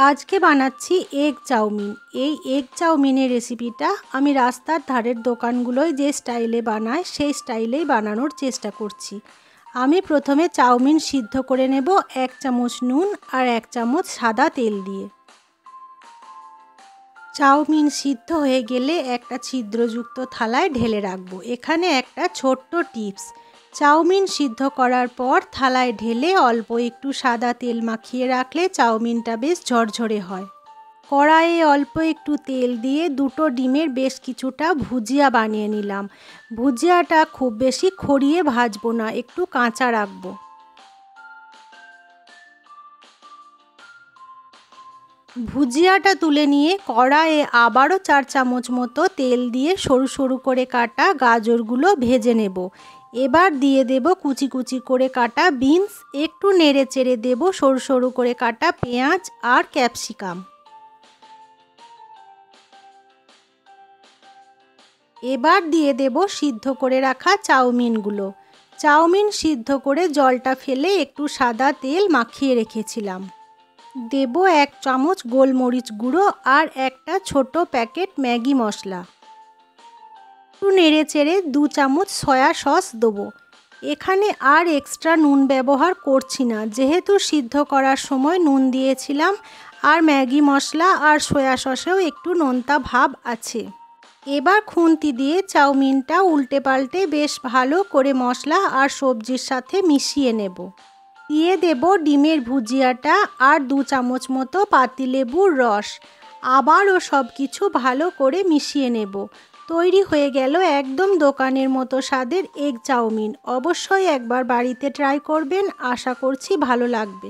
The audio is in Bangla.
আজকে বানাচ্ছি এগ চাউমিন। এই এগ চাউমিনের রেসিপিটা আমি রাস্তার ধারের দোকানগুলোয় যে স্টাইলে বানায় সেই স্টাইলেই বানানোর চেষ্টা করছি। আমি প্রথমে চাউমিন সিদ্ধ করে নেব 1 চামচ নুন আর 1 চামচ সাদা তেল দিয়ে। চাউমিন সিদ্ধ হয়ে গেলে একটা ছিদ্রযুক্ত থালায় ঢেলে রাখবো। এখানে একটা ছোট্ট টিপস, চাউমিন সিদ্ধ করার পর থালায় ঢেলে অল্প একটু সাদা তেল মাখিয়ে রাখলে চাউমিনটা বেশ ঝরঝরে হয়। কড়াইয়ে অল্প একটু তেল দিয়ে দুটো ডিমের বেশ কিছুটা ভুজিয়া বানিয়ে নিলাম। ভুজিয়াটা খুব বেশি খড়িয়ে ভাজবো না, একটু কাঁচা রাখবো। ভুজিয়াটা তুলে নিয়ে কড়াইয়ে আবারও 4 চামচ মতো তেল দিয়ে সরু সরু করে কাটা গাজরগুলো ভেজে নেব। এবার দিয়ে দেব কুচি কুচি করে কাটা বিনস, একটু নেড়ে চেড়ে দেব সরু সরু করে কাটা পেঁয়াজ আর ক্যাপসিকাম। এবার দিয়ে দেব সিদ্ধ করে রাখা চাউমিনগুলো। চাউমিন সিদ্ধ করে জলটা ফেলে একটু সাদা তেল মাখিয়ে রেখেছিলাম। দেব 1 চামচ গোলমরিচ গুঁড়ো আর একটা ছোট প্যাকেট ম্যাগি মশলা। একটু নেড়ে চেড়ে 2 চামচ সয়া সস দেবো। এখানে আর এক্সট্রা নুন ব্যবহার করছি না, যেহেতু সিদ্ধ করার সময় নুন দিয়েছিলাম আর ম্যাগি মশলা আর সয়া সসেও একটু নোনতা ভাব আছে। এবার খুন্তি দিয়ে চাউমিনটা উল্টে পাল্টে বেশ ভালো করে মশলা আর সবজির সাথে মিশিয়ে নেব। দিয়ে দেব ডিমের ভুজিয়াটা আর 2 চামচ মতো পাতিলেবুর রস। আবারও সব কিছু ভালো করে মিশিয়ে নেব। তৈরি হয়ে গেল একদম দোকানের মতো স্বাদের এগ চাউমিন। অবশ্যই একবার বাড়িতে ট্রাই করবেন, আশা করছি ভালো লাগবে।